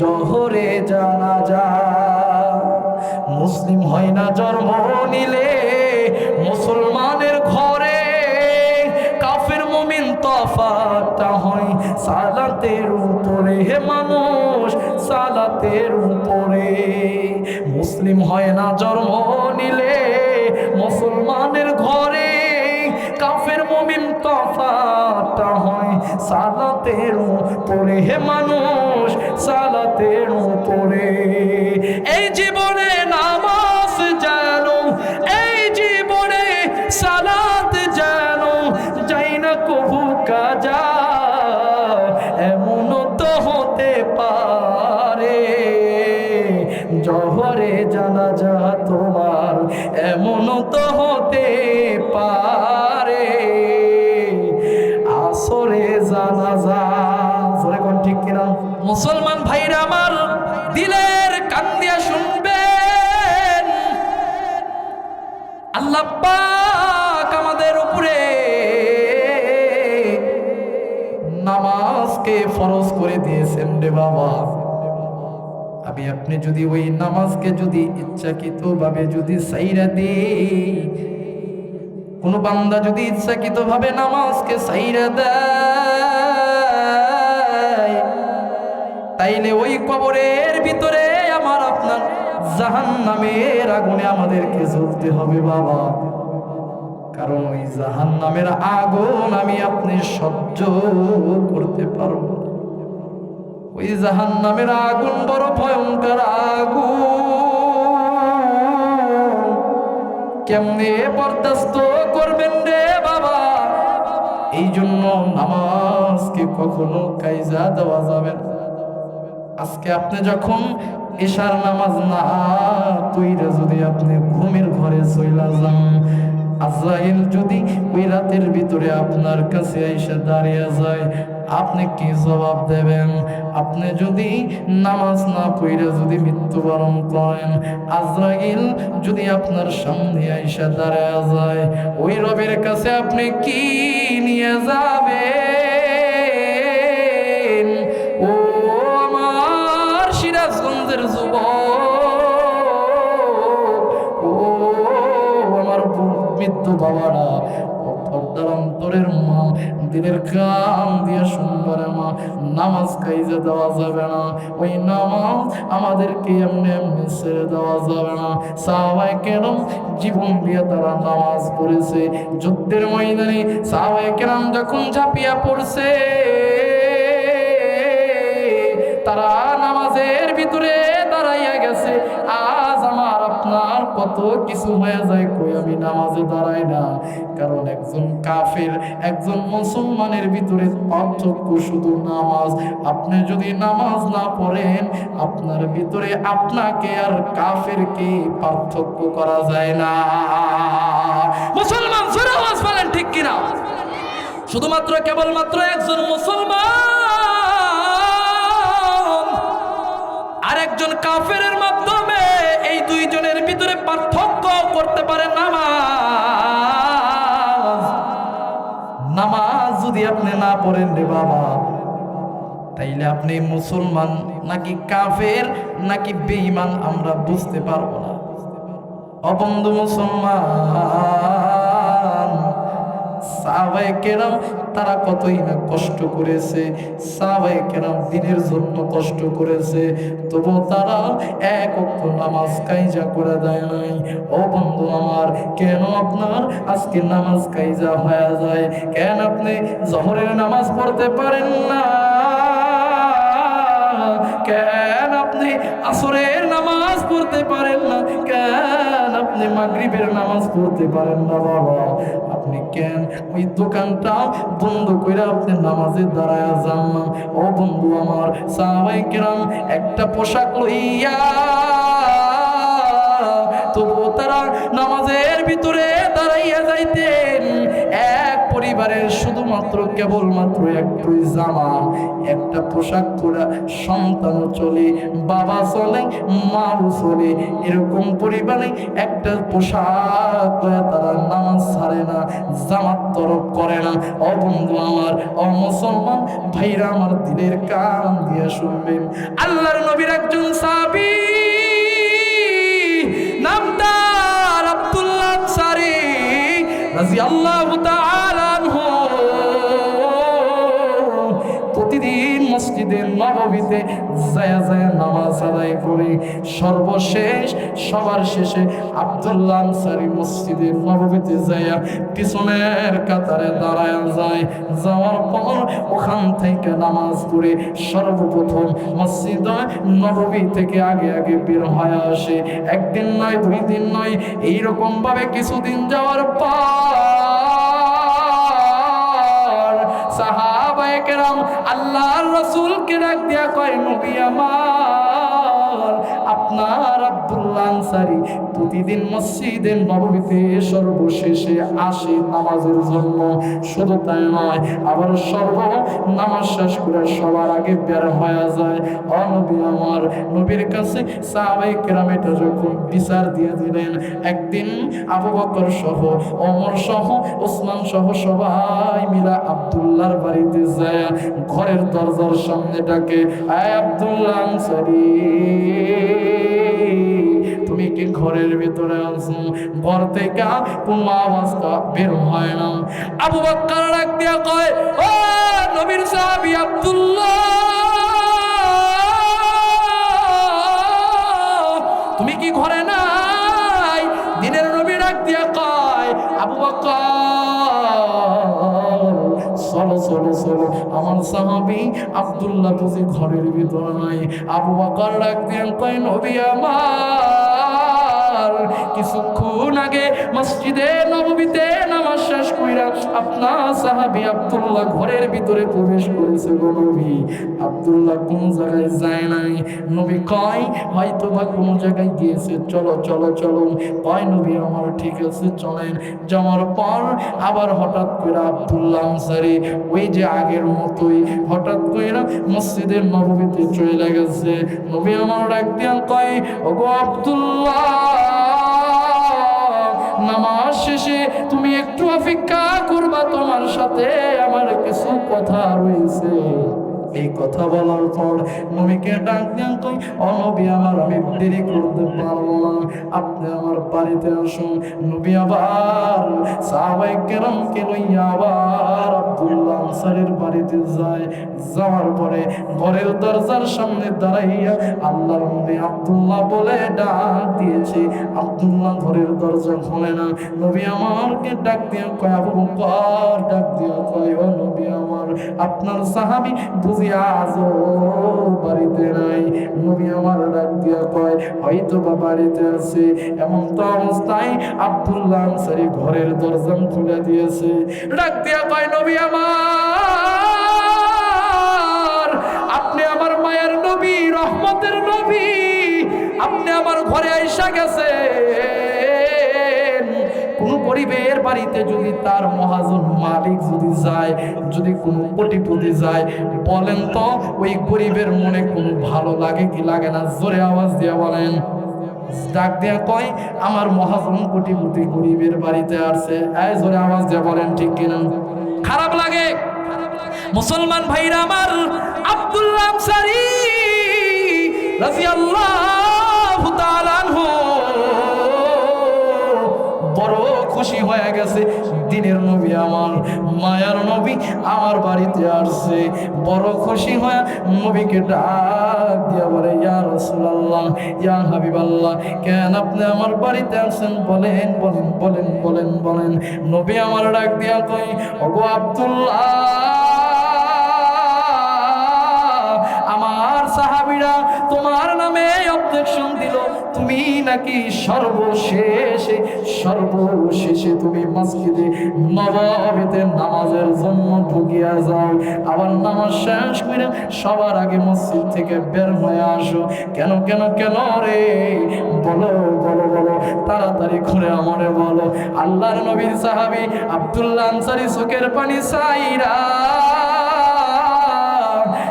জোহরে জানাজা। মুসলিম হয় না জন্ম নিলে মুসলমানের ঘরে, কাফের মুমিন তফাৎটা হয় সালাতের উপরে। হে মানুষ সালাতের উপরে। মুসলিম হয় না জন্ম নিলে মুসলমানের ঘরে, কাফের মুমিন তফাৎটা হয় সালাতের উপরে। হে মানুষ সালাতের উপরে। এই জীবনে নামাজ জানো, এই জীবনে সালাত জানো, যাই না কবু কাজা, এমন তো হতে পারে জোহরে জানাজা তোমার, এমন তো হতে পারে আসরে জানাজা। জোরে কোন ঠিক কিনা? মুসলমান ভাইরা আমার দিলের কান দিয়া শুনবেন, আল্লাহ পাক আমাদের উপরে নামাজকে ফরজ করে দিয়েছেন রে বাবা। আমি আপনি যদি ওই নামাজকে যদি ইচ্ছাকৃত ভাবে যদি সাইরা দেই, কোন বান্দা যদি ইচ্ছাকৃত ভাবে নামাজকে সাইরা দেয়, তাইলে ওই কবরের ভিতরে আমার আপনার জাহান্নামের আগুনে আমাদেরকে জ্বলতে হবে বাবা। কারণ ওই জাহান্নামের আগুন আমি আপনি সহ্য করতে পারবো না। ওই জাহান্নামের আগুন বড় ভয়ঙ্কর আগুন, কেমনে বরদাস্ত করবেন রে বাবা। এই জন্য নামাজকে কখনো কাইজা দেওয়া যাবে না। আজকে আপনি যখন এশার নামাজ না পইরা যদি আপনি ঘুমের ঘরে চইলা যান, আজরাইল যদি ওই রাতের ভিতরে আপনার কাছে এসে দাঁড়িয়ে যায়, আপনি কি জবাব দেবেন? আপনি যদি নামাজ না পড়ে যদি মৃত্যুবরণ করেন, আজরাইল যদি আপনার সামনে এসে দাঁড়িয়ে যায়, ওই রবের কাছে আপনি কি নিয়ে যাবেন? ও আমার সিরাজগঞ্জের যুবক, ও আমার মৃত্যু বাবারা, অন্তরের মা, দিলের কান দিয়ে শুনবার মা, নামাজ কাইজে দেওয়া যাবে না। ওই নামাজ আমাদেরকে এমনি এমনি ছেড়ে দেওয়া যাবে না। সাহাবায়ে কেরাম জীবন দিয়ে তারা নামাজ পড়েছে। যুদ্ধের ময়দানে সাহাবায়ে কেরাম যখন ঝাঁপিয়া পড়ছে, তারা নামাজের ভিতরে দাঁড়াইয়া গেছে। আজ আমার আপনার কত কিছু হয়ে যায়, কই আমি নামাজে দাঁড়াই না। কারণ একজন কাফের একজন মুসলমানের ভিতরে পার্থক্য শুধু নামাজ। আপনি যদি নামাজ না পড়েন, আপনার ভিতরে আপনাকে আর কাফেরকে পার্থক্য করা যায় না। মুসলমান জোরে আওয়াজ বলেন ঠিক কিনা? শুধুমাত্র কেবলমাত্র একজন মুসলমান আর একজন কাফেরের মাধ্যমে এই দুইজনের ভিতরে পার্থক্য করতে পারে নামাজ। নামাজ যদি আপনি না পড়েন রে বাবা, তাইলে আপনি মুসলমান নাকি কাফের নাকি বেঈমান আমরা বুঝতে পারবো না। অবন্ধু মুসলমান, সাহাবায়ে কেরাম তারা কতই না কষ্ট করেছে, সাহাবায়ে কেরাম দিনের জন্য কষ্ট করেছে, তবু তারা এক ওয়াক্ত নামাজ কাইজা করে দেয় নাই। ও বন্ধু আমার, কেন আপনার আজকে নামাজ কাইজা হয়ে যায়? কেন আপনি জোহরের নামাজ পড়তে পারেন না? কেন আপনি আসরের নামাজ পড়তে পারেন না? কেন আপনি মাগরিবের নামাজ পড়তে পারেন না বাবা? আপনি কেন ওই দোকানটা বন্ধ করে আপনি নামাজে দাঁড়ায় যান না? ও বন্ধু আমার, সাহাবায়ে কেরাম একটা পোশাক লইয়া তবু তারা নামাজের ভিতরে দাঁড়াইয়া যাইতেন। এক পরিবারের শুধুমাত্র কেবলমাত্র একটুই জামা, একটা পোশাক পরা সন্তান চলে, বাবা চলে, মাও চলে, এরকম পরিবারে একটা পোশাক পরে তারা নামাজ ছাড়ে না, জামাত তরক করে না। ও বন্ধু আমার, ও মুসলমান ভাইরা আমার, দিলের কান দিয়ে শুনবেন, আল্লাহর নবীর একজন সাহাবী, নামটা আব্দুল্লাহ আনসারী রাদিয়াল্লাহু তাআলা আনহু, প্রতিদিন মসজিদে নববীতে যায় যায় নামাজ আদায় করে সর্বশেষ সবার শেষে আব্দুল্লাহ আনসারী মসজিদে নববীতে যায় পিছনের কাতারে দাঁড়ায় যায়। যাওয়ার পর ওখান থেকে নামাজ পড়ে সর্বপ্রথম মসজিদ নববী থেকে আগে আগে বের হয়ে আসে। একদিন নয়, দুই দিন নয়, এইরকম ভাবে কিছুদিন যাওয়ার পর সাহাবায়ে কেরাম আল্লাহর রাসূলকে ডাক দিয়া কয়, নবী আমার, আপনার আব্দুল্লাহ আনসারী প্রতিদিন মসজিদে নববীতে সর্বশেষে আসে নামাজের জন্য। শুধু তাই নয়, আবার নামাজ শেষ করে সবার আগে বের হয়ে যায়। ও নবী আমার, নবীর কাছে সাহাবায়ে কেরাম এটা যখন বিচার দিয়ে দিলেন, একদিন আবু বকর সহ, ওমর সহ, ওসমান সহ সবাই মিলা আব্দুল্লাহর বাড়িতে যায় ঘরের দরজার সামনে ডাকে, আয় আব্দুল্লাহ আনসারী, তুমি কি ঘরের ভিতরে আছো? ঘর থেকে কোনো আওয়াজ বের হয় না। আবু বকর ডাক দিয়া কয়, ও নবীর সাহাবী আব্দুল্লাহ, তুমি কি ঘরে নাই? দিনের নবী ডাক দিয়া কয়, আবু বকর, চলো চলো চলো, আমার সাহাবী আব্দুল্লাহ বুঝি ঘরের ভিতরে নাই। আবু বকর ডাক দিয়া কয়, নবী আমার, কিছুক্ষণ আগে মসজিদে নববীতে নামাজ শেষ কইরা আপনার সাহাবী আব্দুল্লাহ ঘরের ভিতরে প্রবেশ করেছে গো নবী। আব্দুল্লাহ কোন জায়গায় যায় নাই। নবী কয়, হয়তো বা কোন জায়গায় গিয়েছে, চলো চলো চলো। কয়, নবী আমার, ঠিক আছে চলেন। যাওয়ার পর আবার হঠাৎ করে আব্দুল্লাহ আনসারী ওই যে আগের মতোই হঠাৎ করে মসজিদের নববীতে চলে গেছে। নবী আমার ডাক দিয়া কয়, ওগো আব্দুল্লাহ, নামাজ শেষে তুমি একটু অপেক্ষা করবা, তোমার সাথে আমার কিছু কথা রয়েছে। এই কথা বলার পর নবীকে ডাক দিয়া কই, ও নবী আমার, আমি দেরি করতে পারবো না, আপনি আমার বাড়িতে আসুন। নবী আবার সাহাবায়ে কেরামকে লইয়া আবার আব্দুল্লাহ আনসারীর বাড়িতে যায়। যাওয়ার পরে ঘরের দরজার সামনে দাঁড়াইয়া আল্লাহর নবী আব্দুল্লাহ বলে ডাক দিয়েছে। আব্দুল্লাহ ঘরের দরজা খোলে না। নবী আমারকে ডাক দিয়া কয়, আবু বকর ডাক দিয়া কয়, ও নবী আমার, আপনার সাহাবী বুঝি আজও বাড়িতে নাই। নবী আমার ডাক দিয়া কয়, হয়তো বা বাড়িতে আছে। এমন তো অবস্থায় আব্দুল্লাহ আনসারী ঘরের দরজা খুলে দিয়েছে। ডাক দিয়া কয়, নবী আমার, আপনি আমার মায়ের নবী, রহমতের নবী, আপনি আমার ঘরে আইসা গেছে। কোন গরিবের বাড়িতে যদি তার মহাজন মালিক যদি যায়, যদি কোনো কোটিপতি যায়, বলেন তো ওই গরিবের মনে কোনো ভালো লাগে কি লাগে না? জোরে আওয়াজ দিয়ে বলেন। ডাক দিয়া কয়, আমার মহাজন কোটিপতি গরিবের বাড়িতে আসছে। এই জোরে আওয়াজ দিয়ে বলেন, ঠিক কিনা? খারাপ লাগে? মুসলমান ভাইরা আমার, আব্দুল্লাহ আনসারী রাদিয়াল্লাহু তাআলা আনহু বড় খুশি হয়ে গেছে। দিনের নবী আমার, মায়ার নবী আমার বাড়িতে আসছে। বড় খুশি হয়ে নবীকে ডাক দিয়া বলে, ইয়া রাসূলুল্লাহ, ইয়া হাবিবাল্লাহ, কেন আপনি আমার বাড়িতে আসেন? বলেন বলেন বলেন বলেন বলেন। নবী আমার ডাক দিয়া কই, ওগো আব্দুল্লাহ, আমার সাহাবীরা তোমার নামে প্রোটেকশন দিল, তুমি নাকি সর্বশেষে তুমি মসজিদে নববীতে নামাজের জন্য ঢুকিয়া যাও, আবার নামাজ শেষ করে সবার আগে মসজিদ থেকে বের হয়ে আসো। কেন কেন কেন রে? বলো বলো বলো, তাড়াতাড়ি করে আমারে বলো। আল্লাহর নবীর সাহাবী আব্দুল্লাহ আনসারী চোখের পানি সাইরা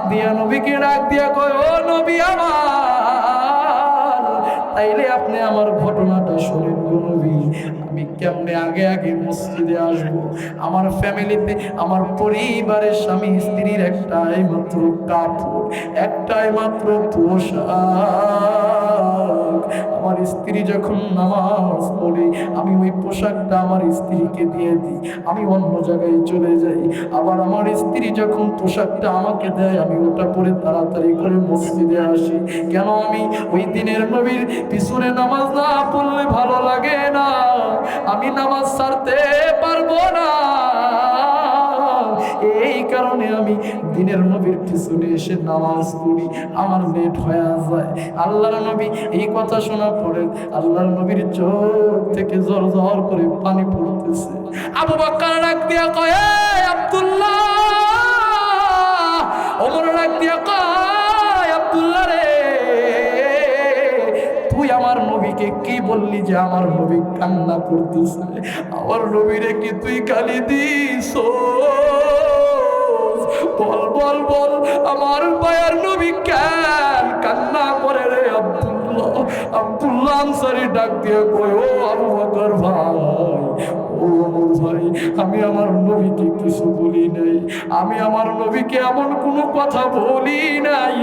দিয়া নবীকে ডাক দিয়া কয়, ও নবী আমার, তাইলে আপনি আমার ঘটনাটা শুনেন গো নবী। আমি কেমনে আগে আগে মসজিদে আসবো? আমার ফ্যামিলিতে, আমার পরিবারের স্বামী স্ত্রীর একটাই মাত্র কাপড়, একটাই মাত্র পোশাক। আমার স্ত্রী যখন নামাজ পড়ে আমি ওই পোশাকটা আমার স্ত্রীকে দিয়ে দিই, আমি অন্য জায়গায় চলে যাই। আবার আমার স্ত্রী যখন পোশাকটা আমাকে দেয় আমি ওটা পরে তাড়াতাড়ি করে মসজিদে আসি। কেন? আমি ওই দিনের নবীর পিছনে নামাজ না পড়লে ভালো লাগে না, আমি নামাজ ছাড়তে পারবো না। এই কারণে আমি দিনের নবীর পিছনে এসে নামাজ পড়ি, আমার লেট হয়ে যায়। আল্লাহর নবী এই কথা শোনার পরে আল্লাহর নবীর চোখ থেকে জোর জোর করে পানি পড়তেছে। আবু বকর ডাক দিয়া কয়, এই আব্দুল্লাহ। ওমর ডাক দিয়া কয়, আব্দুল্লাহ রে, তুই আমার নবীকে কি বললি যে আমার নবী কান্না করতেছে? আমার নবীরে কি তুই গালি দিস? বল বল বল, আমার ভাইয়ের নবী কেন কান্না করে রে? আব্দুল্লাহ আনসারী ডাক দিয়ে কয়, ও আবু বকর ভাই, ও ওমর ভাই, আমি আমার নবীকে কিছু বলি নাই, আমি আমার নবীকে এমন কোনো কথা বলি নাই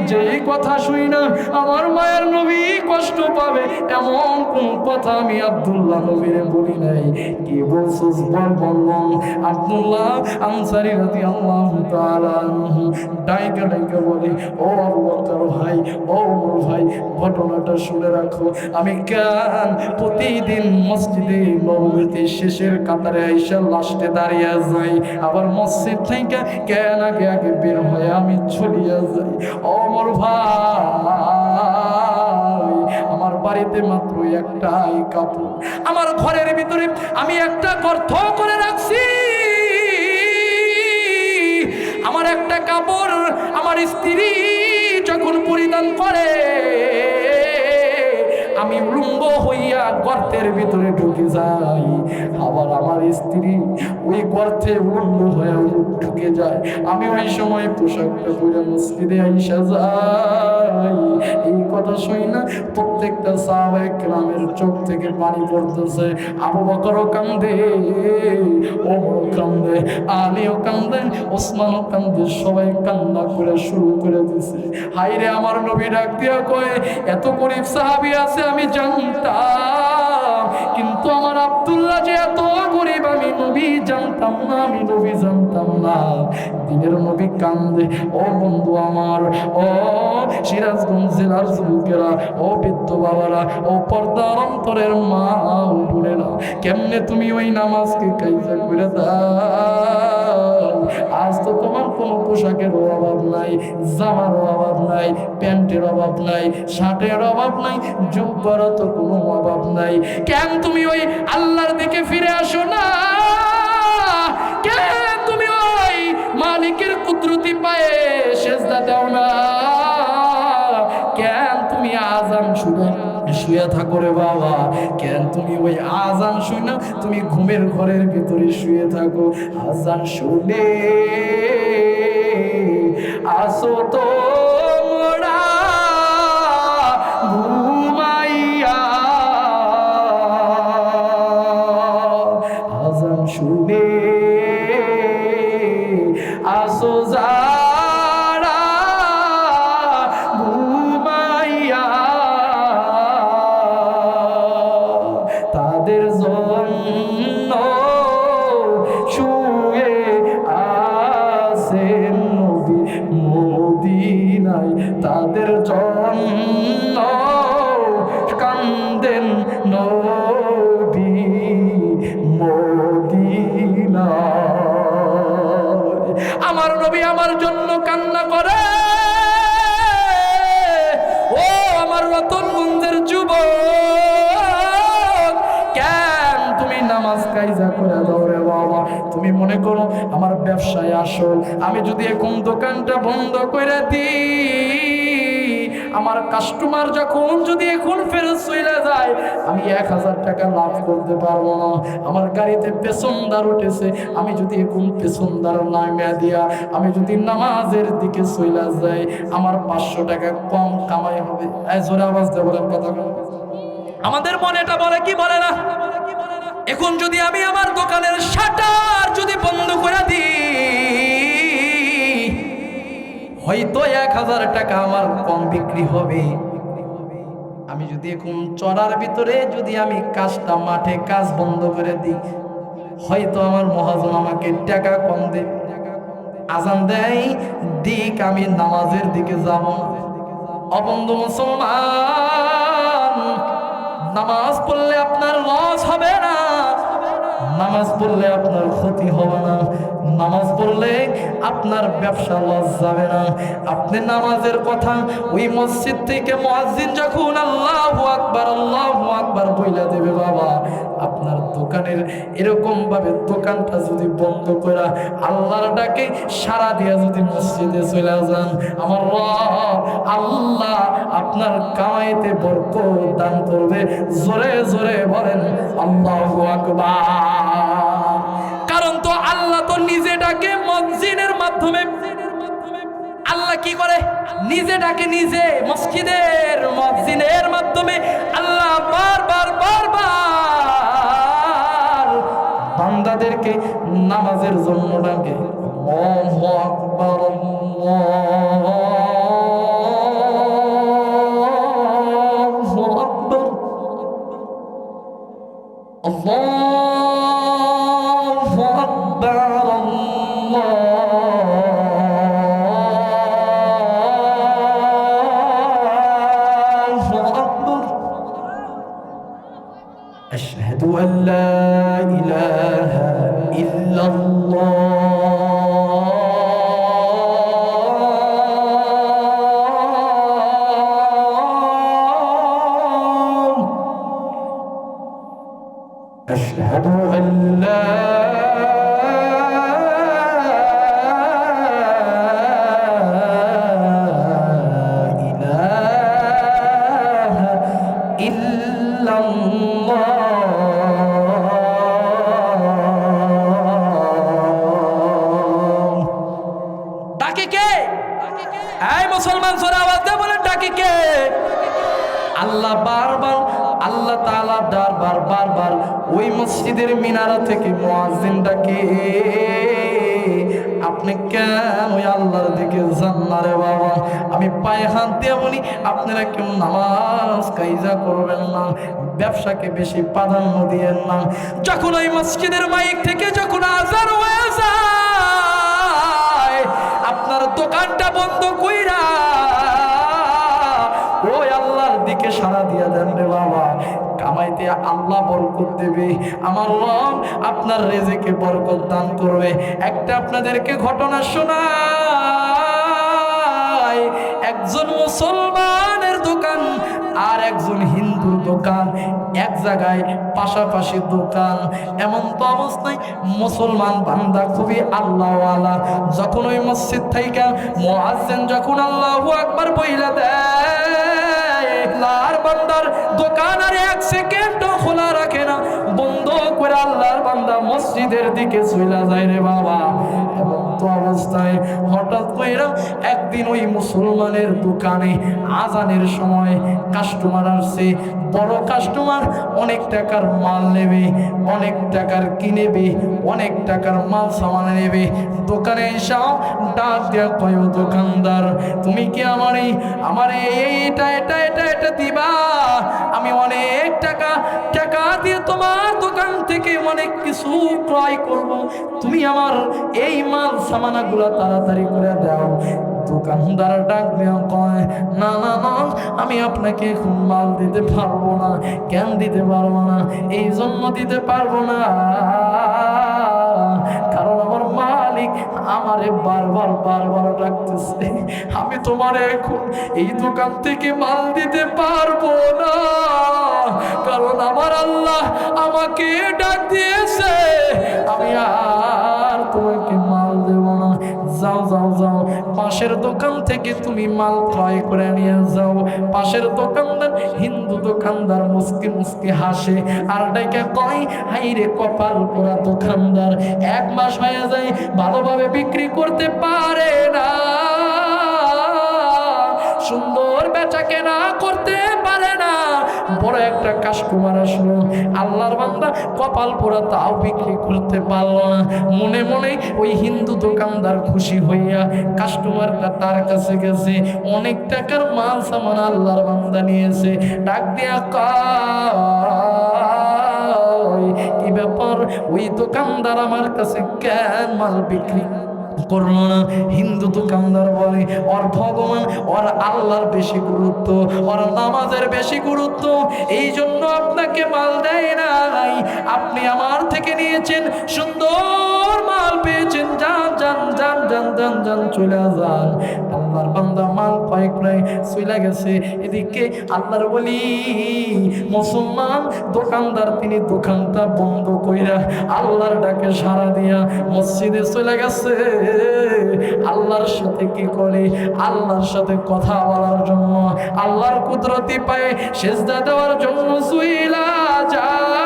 যে এই কথা শুই না আমার মায়ের নবী কষ্ট পাবে, এমন কোন কথা আমি আব্দুল্লাহ নবীরে বলি নাই। কি বলছিস বল বল। আব্দুল্লাহ আনসারী রাদিয়াল্লাহু তাআলা আনহু ডাইকা ডাইকা বলে, ও আবু বকর ভাই, ও ওমর ভাই, ঘটনাটা শুনে রাখো। আমি কেন প্রতিদিন মসজিদে নববীতে শেষের কাতারে আইসা লাস্টে দাঁড়িয়ে যাই, আবার মসজিদ থেকে কেন আগে আগে বের হয়ে আমি চলিয়া যাই? ওমর ভাই, আমার বাড়িতে মাত্র একটাই কাপড়, আমার ঘরের ভিতরে আমি একটা গর্ত করে রাখছি। আমার একটা কাপড় আমার স্ত্রী যখন পরিধান করে আমি উলঙ্গ হইয়া গর্তের ভিতরে ঢুকে যাই, আবার আমার স্ত্রী ওই গর্তে উলঙ্গ হয়ে ঢুকে যায়। আমি ওই সময় পোশাকটা পরে মসজিদে আইসা যাই। এই কথা শুই না প্রত্যেকটা সাহাবায়ে কেরামের চোখ থেকে পানি পড়তেছে। আবু বকরও কান্দে, ওমরও কান্দে, আলীও কান্দে, ওসমানও কান্দে, সবাই কান্না করে শুরু করে দিছে। হায়রে আমার নবী ডাক দিয়া কয়, এত গরিব সাহাবী আছে আমি জানতাম, কিন্তু আমার আব্দুল্লাহ যে এত গরিব আমি নবী জানতাম না, আমি নবী জানতাম না। দিনের নবী কান্দে। ও বন্ধু আমার, ও সিরাজগঞ্জ জেলার যুবকেরা, ও বৃদ্ধ বাবারা, ও পর্দার অন্তরের মা বোনেরা, কেমনে তুমি ওই নামাজকে কায়দা করে দাও? আজ তো তোমার কোনো পোশাকের অভাব নাই, জামার অভাব নাই, প্যান্টের অভাব নাই, শার্টের অভাব নাই, জুব্বার তো কোনো অভাব নাই। কেন তুমি ওই আল্লাহর দিকে ফিরে আসো না? কেন তুমি ওই মালিকের কুদরতি পায়ে সেজদা দাও না? কেন তুমি আজান শুয়ে থাকো রে বাবা? কেন তুমি ওই আজান শুনে তুমি ঘুমের ঘরের ভিতরে শুয়ে থাকো? আজান শুনে আসো তো মোরা ঘুমাইয়া, আজান শুনে আসো যারা ঘুমাইয়া, তাদের জন্য শুয়ে আছেন নবী মদিনায়, তাদের জন্য কান্দেন নবী মদিনায়। আমার নবী আমার জন্য কান্না করে। ও আমার রতনগঞ্জের যুবক, কেন তুমি নামাজ কায়জা করে দাও রে বাবা? তুমি মনে করো আমার ব্যবসায় আসল, আমি যদি এখন দোকানটা বন্ধ করে দিই, আমার কাস্টমার যখন যদি এখন ফেরত চলে যায়, আমি 1000 টাকা লাভ করতে পারবো না। আমার গাড়িতে পেছনদার উঠেছে, আমি যদি এখন পেছনদার নামিয়ে দিয়া আমি যদি নামাজের দিকে চলে যাই, আমার 500 টাকা কম কামাই হবে। জোরে আওয়াজ দিয়ে বলেন কথা। আমাদের মনে এটা বলে কি বলে না? এখন যদি আমি আমার দোকানের শাটার যদি বন্ধ করে দিই, হয়তো 1000 টাকা আমার কম বিক্রি হবে। আমি যদি এখন চড়ার ভিতরে যদি আমি কাজটা মাঠে কাজ বন্ধ করে দিই, হয়তো আমার মহাজন আমাকে টাকা কম দেবে। আজান দেয় দিক, আমি নামাজের দিকে যাব। অবন্ধু মুসলমান, নামাজ পড়লে আপনার লস হবে না, নামাজ পড়লে আপনার ক্ষতি হবে না, নামাজ পড়লে আপনার ব্যবসা লস যাবে না। আপনি নামাজের কথা ওই মসজিদ থেকে মুয়াজ্জিন যখন আল্লাহু আকবার বইলা দেবে, বাবা আপনার দোকানের এরকম ভাবে দোকানটা যদি বন্ধ করে আল্লাহর ডাকে সারা দিয়া যদি মসজিদে চলে যান, আমার রব আল্লাহ আপনার কামাইতে বরকত দান করবে। জোরে জোরে বলেন আল্লাহু আকবার। কারণ তো আল্লাহ তো নিজে ডাকে মসজিদের মাধ্যমে। আল্লাহ কি করে? নিজে ডাকে, নিজে মসজিদের মসজিদের মাধ্যমে আল্লাহ বারবার বান্দাদেরকে নামাজের জন্য ডাকে। আল্লাহু আকবার, আল্লাহু আকবার, আল্লাহু আকবার, আল্লাহু আকবার। আশহাদু আল্লা ইলাহা ইল্লাল্লাহ। أشهد أن لا إله إلا الله। ডাকে কে? এই মুসলমান সূরা আওয়াজ দিয়ে বলেন ডাকে কে? আল্লাহ বারবার, আল্লাহ তাআলা বারবার ওই মসজিদের মিনারা থেকে মুয়াজ্জিন ডাকে। আপনি কেন ওই আল্লাহর দিকে যান না রে বাবা? আমি পায়ে হাত দিয়ে বলি, আপনারা কেউ নামাজ কায়জা করবেন না, ব্যবসাকে বেশি প্রাধান্য দিয়েন না। যখন ওই মসজিদের মাইক থেকে যখন আযান হয়ে যায়, আপনার দোকানটা বন্ধ কইরা ওই আল্লাহর দিকে সাড়া দিয়া দেন রে বাবা। কামাইতে আল্লাহ বরকত দেবে, আমার রব আপনার রিজিকে বরকত দান করবে। একটা আপনাদেরকে ঘটনা শোনাই। একজন মুসলমানের দোকান আর একজন হিন্দুর দোকান এক জায়গায় পাশাপাশি দোকান। এমন তো অবস্থায় মুসলমান বান্দা খুবই আল্লাহওয়ালা, যখন ওই মসজিদ থেকে মুয়াজ্জিন যখন আল্লাহু আকবার বইলা দেয়, আল্লাহর বান্দার দোকান আর এক সেকেন্ডও খোলা রাখে না, বন্ধ করে আল্লাহর বান্দা মসজিদের দিকে চলে যায় রে বাবা। এমন তো অবস্থায় হঠাৎ করে একদিন ওই মুসলমানের দোকানে আজানের সময় কাস্টমার আসছে, বড় কাস্টমার, অনেক টাকার মাল নেবে, অনেক টাকার কিনেবে, অনেক টাকার মাল সামান নেবে। দোকানে এসে ডাক দেয়া কয়, দোকানদার তুমি কি আমার এইটা এটা এটা এটা দিবা? আমি অনেক টাকা দিয়ে তোমার দোকান থেকে অনেক কিছু ক্রয় করব, তুমি আমার এই মাল সামানাগুলো তাড়াতাড়ি করে দাও। দোকানদার ডাক দেয়া কয়, না না না, আমি আপনাকে এখন মাল দিতে পারবো না। কেন দিতে পারবো না? এই জন্য দিতে পারবো না কারণ আমার মালিক আমারে বারবার বারবার ডাকতেছে। আমি তোমারে এখন এই দোকান থেকে মাল দিতে পারবো না, কারণ আমার আল্লাহ আমাকে ডাক দিয়েছে, আমি আর তোমাকে মাল দেব না। যাও যাও যাও, পাশের দোকান থেকে তুমি মাল ক্রয় করে নিয়ে যাও। পাশের দোকানদার, হিন্দু দোকানদার মুস্কি মুস্কি হাসে আর ডাইকা কয়, হাই রে কপাল পোড়া দোকানদার, 1 মাস হয়ে যায় ভালোভাবে বিক্রি করতে পারে না, সুন্দর বেচা কেনা করতে পারে না। বড় একটা কাস্টমার আসলো, আল্লাহর বান্দা কপাল পোড়া, তাও বিক্রি করতে পারলো না। মনে মনে ওই হিন্দু দোকানদার খুশি হইয়া কাস্টমারটা তার কাছে গেছে, অনেক টাকার মাল সামান আল্লাহর বান্দা নিয়েছে। ডাক দিয়া কয়, কি ব্যাপার, ওই দোকানদার আমার কাছে কেন মাল বিক্রি করলো না? হিন্দু দোকানদার বলে, ওর ভগবান, ওর আল্লাহর বেশি গুরুত্ব, ওর নামাজের বেশি গুরুত্ব, এই জন্য আপনাকে মাল দেয় নাই। আপনি আমার থেকে নিয়েছেন, সুন্দর মাল পেয়েছেন, যান যান যান যান যান যান, চলে যান। আল্লাহর বান্দা মাল পায় নাই, চলে গেছে। এদিকে আল্লাহর বলি মুসলমান দোকানদার, তিনি দোকানটা বন্ধ কইরা আল্লাহর ডাকে সাড়া দিয়া মসজিদে চলে গেছে। আল্লাহর সাথে কি করে? আল্লাহর সাথে কথা বলার জন্য, আল্লাহর কুদরতি পায়ে সেজদা দেওয়ার জন্য চইলা যায়।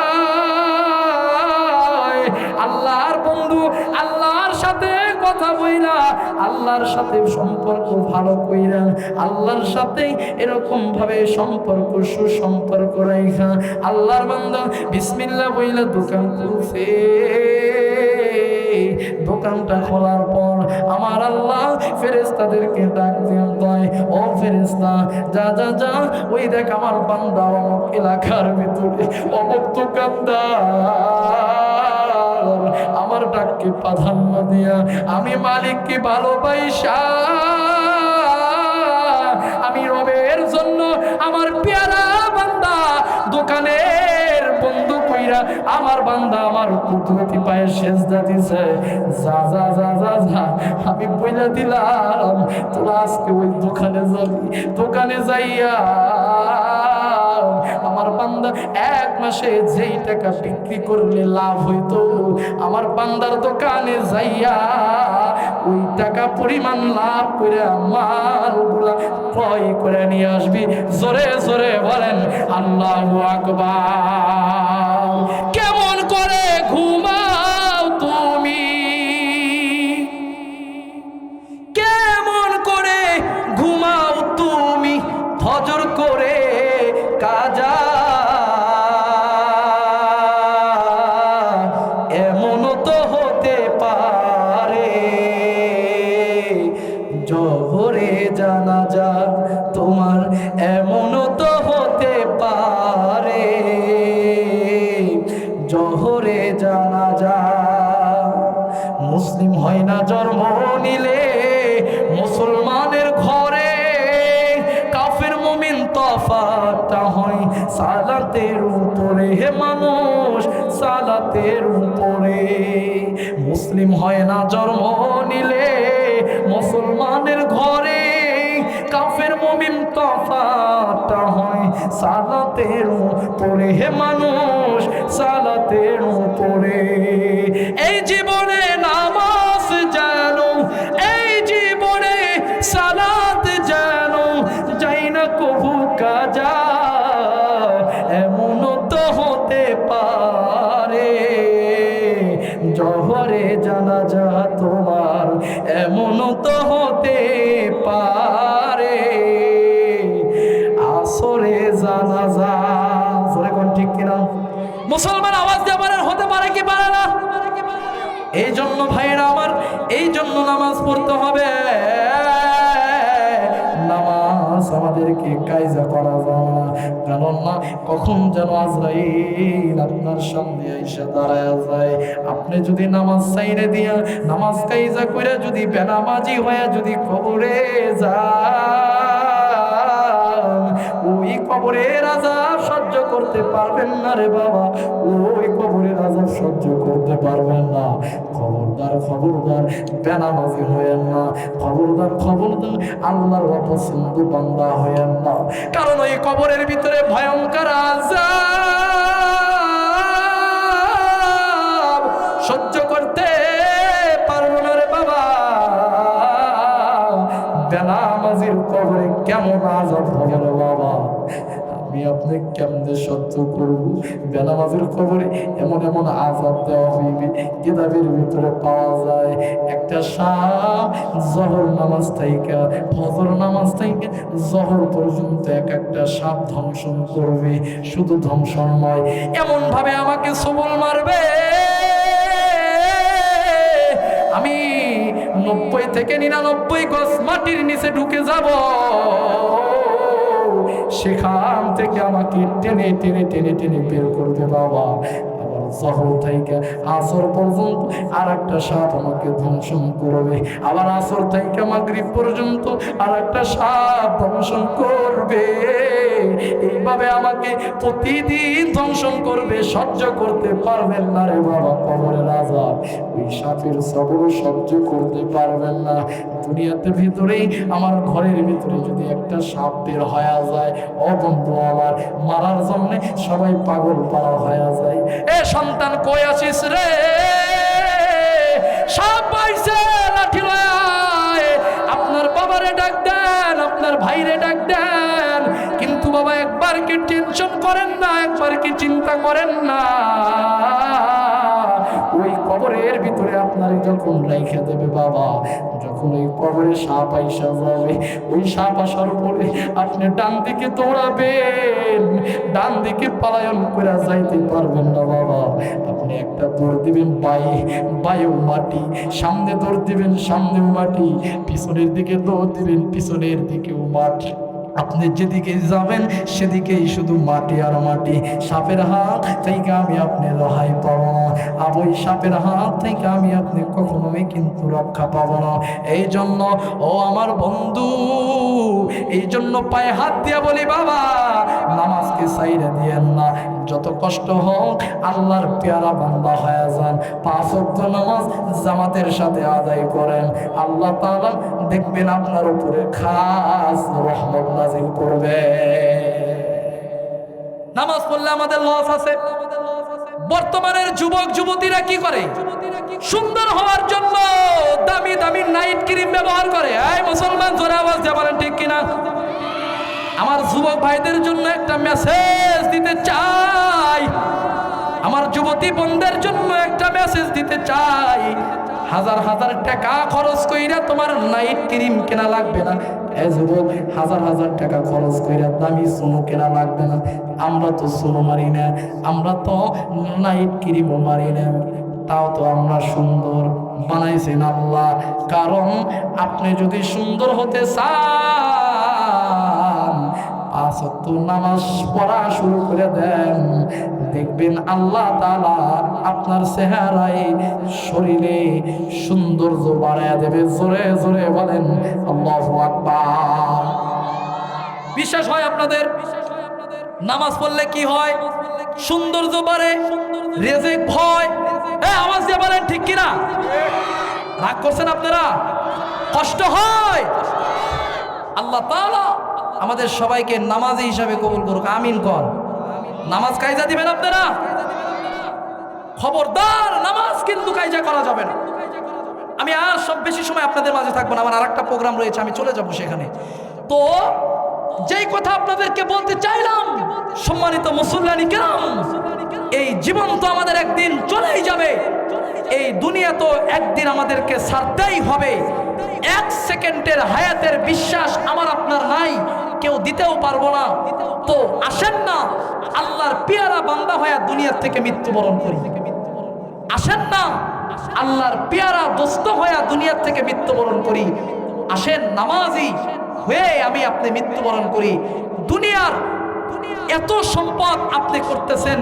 আল্লাহর বন্ধু আল্লাহর সাথে কথা বইলা, আল্লাহর সাথে সম্পর্ক ভালো কইরা, আল্লাহর সাথে এরকম ভাবে সম্পর্ক, সুসম্পর্ক রাখা, আল্লাহর বান্দা বিসমিল্লাহ বইলা দোকান খুলছে। দোকানটা খোলার পর আমার আল্লাহ ফেরেশতাদেরকে ডাক দিয়ে কয়, ও ফেরেশতা, যা যা যা, ওই দেখ আমার বান্দা অমুক এলাকার ভিতরে অমুক দোকানদার আমার ডাককে প্রাধান্য দিয়া, আমি মালিককে ভালোবাসা, আমি রবের জন্য আমার পেয়ারা বান্দা দোকানের বন্ধু কইরা আমার বান্দা আমার কুদরতি পায়ে সেজদা দিছে। যা যা যা যা যা, আমি বইলা দিলাম তোরা আজকে ওই দোকানে যাবি, দোকানে যাইয়া আমার বান্দা 1 মাসে যেই টাকা বিক্রি করলে লাভ হইতো, আমার বান্দার দোকানে যাইয়া ওই টাকা পরিমাণ লাভ করে মালগুলা ক্রয় করে নিয়ে আসবি। জোরে জোরে বলেন আল্লাহু আকবার। কেমন করে ঘুমাও তুমি, কেমন করে ঘুমাও তুমি, ফজর করে কাজা, এমন তো হতে পারে জোহরে জানাজা তোমার, এমন তো হতে পারে জোহরে জানাজা। মুসলিম হয় না জন্ম নিলে মুসলমানের ঘরে, কাফের মুমিন তফাৎটা হয় সালাতের উপরে, হে মানুষ সালাতের উপরে। মুসলিম হয় না জন্ম নিলে মুসলমানের ঘরে, কাফের মুমিন তফাৎটা হয় সালাতের উপরে, হে মানুষ সালাতের উপরে। এই জীবনে নামাজ জানো, এই জীবনে সালাত জানো, যাই না কবু কাজা, এমন তো হতে পারে জোহরে জানাজা তোমার, এমন তো হতে পারে আসরে জানাজা। জোরে কোন ঠিক কিনা? মুসলমান আওয়াজ দিয়ে বলেন হতে পারে কি পারে না? এই জন্য ভাইরা আমার, এই জন্য নামাজ পড়তে হবে। নামাজ আমাদেরকে কায়জা করা যায় না, কারণ না কখন যেন আজরাইল আপনার সামনে এসে দাঁড়ায় যায়। আপনি যদি নামাজ ছাইরে দিয়া, নামাজ কায়জা কইরা যদি বেনামাজি হয়ে যদি কবরে যান, ওই কবরের আযাব সহ্য করতে পারবেন না রে বাবা, ওই কবরের আযাব সহ্য করতে পারবেন না। খবরদার খবরদার বেনামাজি হয়েন না, খবরদার খবরদার আল্লাহর অপছন্দ বান্দা হয়েন না, কারণ ওই কবরের ভিতরে ভয়ঙ্কর আযাব সহ্য করতে পারবো না রে বাবা। বেনামাজির কবরে কেমন আযাব হবে রে বাবা, আমি আপনি কেমনে সহ্য করব? বেনামাজির কবরে এমন এমন আযাব দেওয়া হইবে, কিতাবের ভিতরে পাওয়া যায় একটা সাপ জহর নামাজ থেকে ফজর নামাজ থেকে জহর পর্যন্ত এক একটা সাপ ধ্বংসন করবে। শুধু ধ্বংসন নয়, এমন ভাবে আমাকে সবল মারবে আমি 90 থেকে 99 গজ মাটির নিচে ঢুকে যাব, সেখান থেকে আমাকে টেনে টেনে টেনে টেনে বের করবে বাবা। আবার জহর থেকে আসর পর্যন্ত আর একটা সাপ আমাকে ধ্বংসন করবে, আবার আসর থেকে মাগরিব পর্যন্ত আর একটা সাপ ধ্বংসন করবে। এইভাবে আমাকে প্রতিদিন ধ্বংসন করবে, সহ্য করতে পারবেন না রে বাবা কবরের আযাব। ওই সাপের সবর সহ্য করতে পারবেন না। দুনিয়াতে ভিতরেই আমার ঘরের ভিতরে যদি একটা সাপ বের হয়ে যায়, ও বন্ধু আমার, মারার জন্য সবাই পাগল পাড়া হয়ে যায়। এ সন্তান কই আছিস রে? সাপ পাইছে, লাঠি লয়ে আয়। আপনার বাবারে ডাক দেন, আপনার ভাইরে ডাক দেন, কিন্তু বাবা একবার কি টেনশন করেন না, একবার কি চিন্তা করেন না? ওই কবরের ভিতরে আপনার যখন রেখে দেবে বাবা, যখন ওই কবরে সাপ আইসা যাবে, ওই সাপ আসার পরে আপনি ডান দিকে দৌড়াবেন, ডান দিকে পলায়ন করে যাইতে পারবেন না বাবা। আপনি একটা দৌড় দিবেন বায়ু মাটি, সামনে দৌড় দিবেন সামনেও মাটি, পিছনের দিকে দৌড় দিবেন পিছনের দিকেও মাটি। আপনি যেদিকে যাবেন সেদিকেই শুধু মাটি আর মাটি। সাপের হাত থেকে আমি আপনি রেহাই পাবো না, আর ওই সাপের হাত থেকে আমি আপনি কখনোই কিন্তু রক্ষা পাবো না। এই জন্য ও আমার বন্ধু, এই জন্য পায়ে হাত দিয়া বলি বাবা, নামাজকে সাইরে দিয়েন না। যত কষ্ট হোক আল্লাহর পেয়ারা বান্দা হয়ে যান, 5 ওয়াক্ত নামাজ জামাতের সাথে আদায় করেন, আল্লাহ তাআলা দেখবেন আপনার উপরে খাস রহমত নাজিল করবে। নামাজ পড়লে আমাদের লস আছে। বর্তমানের যুবক যুবতীরা কি করে? সুন্দর হওয়ার জন্য দামি দামি নাইট ক্রিম ব্যবহার করে। এই মুসলমান, জোরে আওয়াজ দিয়ে বলেন ঠিক কিনা? আমার যুবক ভাইদের জন্য একটা মেসেজ দিতে চাই, আমার যুবতী বোনদের জন্য একটা মেসেজ দিতে চাই। হাজার হাজার টাকা খরচ কইরা তোমার নাইট ক্রিম কেনা লাগবে না। এই যুবক, হাজার হাজার টাকা খরচ কইরা দামি সোনো কেনা লাগবে না। আমরা তো সোনো মারি না, আমরা তো নাইট ক্রিমও মারি না, তাও তো আমরা সুন্দর বানাইছেন আল্লাহ। কারণ আপনি যদি সুন্দর হতে চান, 5 ওয়াক্ত নামাজ পড়া শুরু করে দেন, দেখবেন আল্লাহ তাআলা আপনার চেহারায় শরীরে সৌন্দর্য বাড়ায় দেবে। জোরে জোরে বলেন আল্লাহু আকবার। বিশ্বাস হয় আপনাদের? নামাজ পড়লে কি হয়? সৌন্দর্য বাড়ে, রিজিক হয়। আওয়াজ দিয়ে বলেন ঠিক কিনা? রাগ করছেন আপনারা? কষ্ট হয়? আল্লাহ তাআলা আমাদের সবাইকে নামাজি হিসাবে কবুল করুক, আমিন কর। নামাজ কায়জা দিবেন আপনারা? খবরদার, নামাজ কিন্তু কায়জা করা যাবে না। আমি আর সব বেশি সময় আপনাদের মাঝে থাকবো না, আমার আরেকটা প্রোগ্রাম রয়েছে, আমি চলে যাব সেখানে। তো যেই কথা আপনাদেরকে বলতে চাইলাম, সম্মানিত মুসল্লানি কেরাম, এই জীবন তো আমাদের একদিন চলেই যাবে, এই দুনিয়া তো একদিন আমাদেরকে ছাড়তেই হবে। 1 সেকেন্ডের হায়াতের বিশ্বাস আমার আপনার নাই, কেউ দিতেও পারবো না। তো আসেন না আল্লাহর পেয়ারা বান্দা হয়ে দুনিয়ার থেকে মৃত্যুবরণ করি। আসেন না আল্লাহর পেয়ারা দোস্ত হয়ে দুনিয়ার থেকে মৃত্যুবরণ করি। আসেন নামাজি হয়ে আমি আপনি মৃত্যুবরণ করি। দুনিয়ার এত সম্পদ আপনি করতেছেন,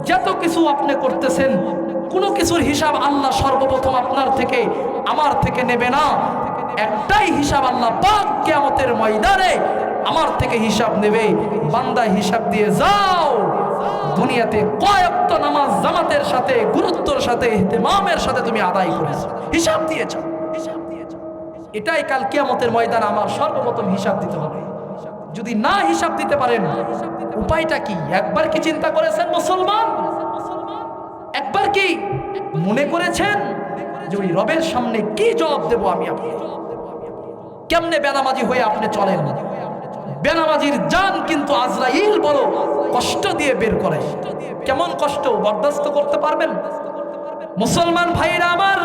যত কিছু আপনি করতেছেন, কোনো কিছুর হিসাব আল্লাহ সর্বপ্রথম আপনার থেকে আমার থেকে নেবে না। একটাই হিসাব আল্লাহ পাক কিয়ামতের ময়দানে আমার থেকে হিসাব নেবে। বান্দা হিসাব দিয়ে যাও, দুনিয়াতে কয় ওয়াক্ত নামাজ জামাতের সাথে গুরুত্বের সাথে ইহতিমামের সাথে তুমি আদায় করেছো, হিসাব দিয়েছো। এটাই কাল কিয়ামতের ময়দানে আমার সর্বপ্রথম হিসাব দিতে হবে। যদি না হিসাব দিতে পারেন, উপায়টা কি? একবার কি চিন্তা করেছেন মুসলমান? একবার কি মনে করেছেন যে ওই রবের সামনে কি জবাব দেব আমি? আপনি কেমনে বেনামাজি হয়ে আপনি চলেন? বেনামাজির জান কিন্তু আজরাইল বড় কষ্ট দিয়ে বের করে। কেমন কষ্ট বরদাস্ত করতে পারবেন? মুসলমান ভাইরা আমার,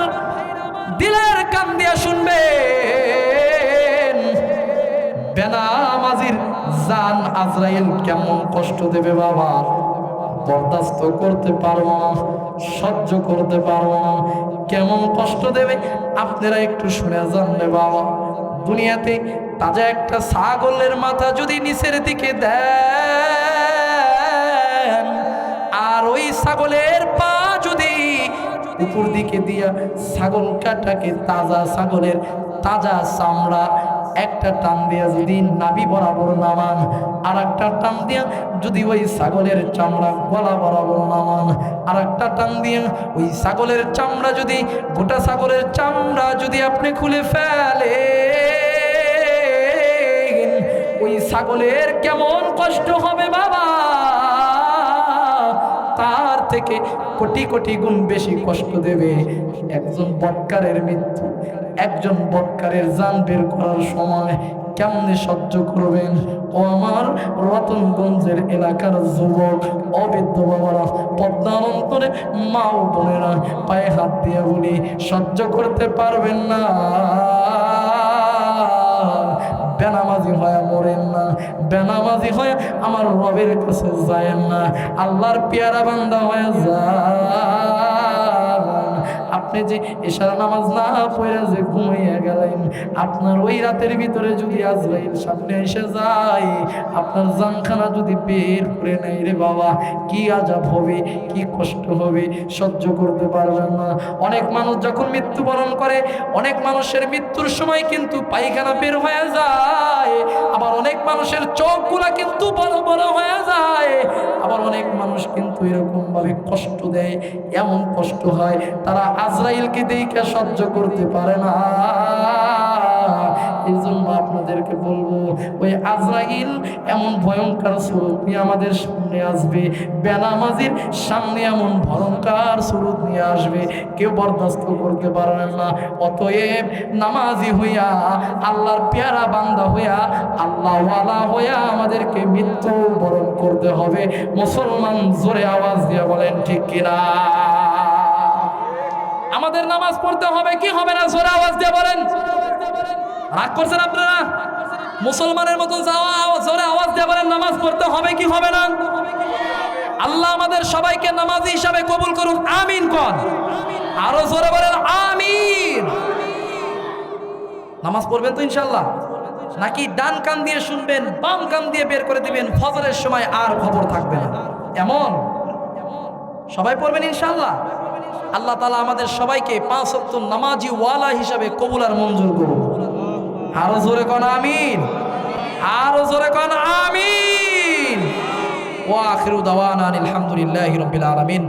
দিলের কান দিয়া শুনবেন, বেনামাজির জান আজরাইল কেমন কষ্ট দেবে বাবা। বরদাস্ত করতে পারবো না, সহ্য করতে পারবো না, কেমন কষ্ট দেবে আপনারা একটু শুনে যান রে বাবা। দুনিয়াতে তাজা একটা ছাগলের মাথা যদি নিচের দিকে দেন, আর ওই ছাগলের পা যদি উপর দিকে দিয়া ছাগল কাটাকে, তাজা ছাগলের তাজা চামড়া একটা টান দিয়া যদি নাভি বরাবর নামান, আর একটা টান দিয়া যদি ওই ছাগলের চামড়া গলা বরাবর নামান, আর একটা টান দিয়া ওই ছাগলের চামড়া যদি, গোটা ছাগলের চামড়া যদি আপনি খুলে ফেলে, ওই ছাগলের কেমন কষ্ট হবে বাবা। তার থেকে কোটি কোটি গুণ বেশি কষ্ট দেবে একজন বৎকারের মৃত্যু। একজন বৎকারের জান বের করার সময় কেমনে সহ্য করবেন? ও আমার রতনগঞ্জের এলাকার যুবক, অবৃদ্ধ বাবারা, পদ্মার অন্তরে মা ও বোনেরা, পায়ে হাত দিয়ে বলি, সহ্য করতে পারবেন না, বেনামাজি হয়ে মরেন না, বেনামাজি হয়ে আমার রবের কাছে যায়েন না, আল্লাহর পেয়ারা বান্দা হয়ে যান। আপনি যে এশার নামাজ না পড়ে যে ঘুমিয়ে গেলেন, আপনার ওই রাতের ভিতরে যদি আজরাইল সামনে এসে যায়, আপনার জানখানা যদি বের করে নেয় রে বাবা, কি আযাব হবে, কি কষ্ট হবে, সহ্য করতে পারবেন না। অনেক মানুষ যখন মৃত্যুবরণ করে, অনেক মানুষের মৃত্যুর সময় কিন্তু পায়খানা বের হয়ে যায়, আবার অনেক মানুষের চোখগুলা কিন্তু বড় বড় হয়ে যায়, আবার অনেক মানুষ কিন্তু এরকম ভাবে কষ্ট দেয়, এমন কষ্ট হয় তারা আজরাইলকে দেখে সহ্য করতে পারে না। এই জন্য আপনাদেরকে বলবো, ওই আজরাইল এমন ভয়ঙ্কর স্বরূপ নিয়ে আমাদের সামনে আসবে, বেনামাজির সামনে এমন ভয়ঙ্কর স্বরূপ নিয়ে আসবে, কেউ বরদাস্ত করতে পারবেন না। অতএব নামাজি হইয়া, আল্লাহর পেয়ারা বান্দা হইয়া, আল্লাহওয়ালা হইয়া আমাদেরকে মৃত্যু বরণ করতে হবে। মুসলমান জোরে আওয়াজ দিয়ে বলেন ঠিক কিনা? আমাদের নামাজ পড়তে হবে কি হবে না? জোরে আওয়াজ দিয়ে বলেন। রাগ করছেন আপনারা? মুসলমানের মতন জোরে আওয়াজ দিয়ে বলেন, নামাজ পড়তে হবে কি হবে না? আল্লাহ আমাদের সবাইকে নামাজি হিসাবে কবুল করুন, আমিন কোন। আরো জোরে বলেন আমিন। নামাজ পড়বেন তো ইনশাআল্লাহ? নাকি ডান কান দিয়ে শুনবেন, বাম কান দিয়ে বের করে দিবেন, ফজরের সময় আর খবর থাকবে না এমন? সবাই পড়বেন ইনশাআল্লাহ। আল্লাহ তাআলা আমাদের সবাইকে 5 ওয়াক্ত নামাজি ওয়ালা হিসাবে কবুল আর মঞ্জুর করুন। আরো জোরে কোন আমিন, আরো জোরে কোন আমিন। ওয়া আখিরু দাওয়ানা আলহামদুলিল্লাহি রাব্বিল আলামিন।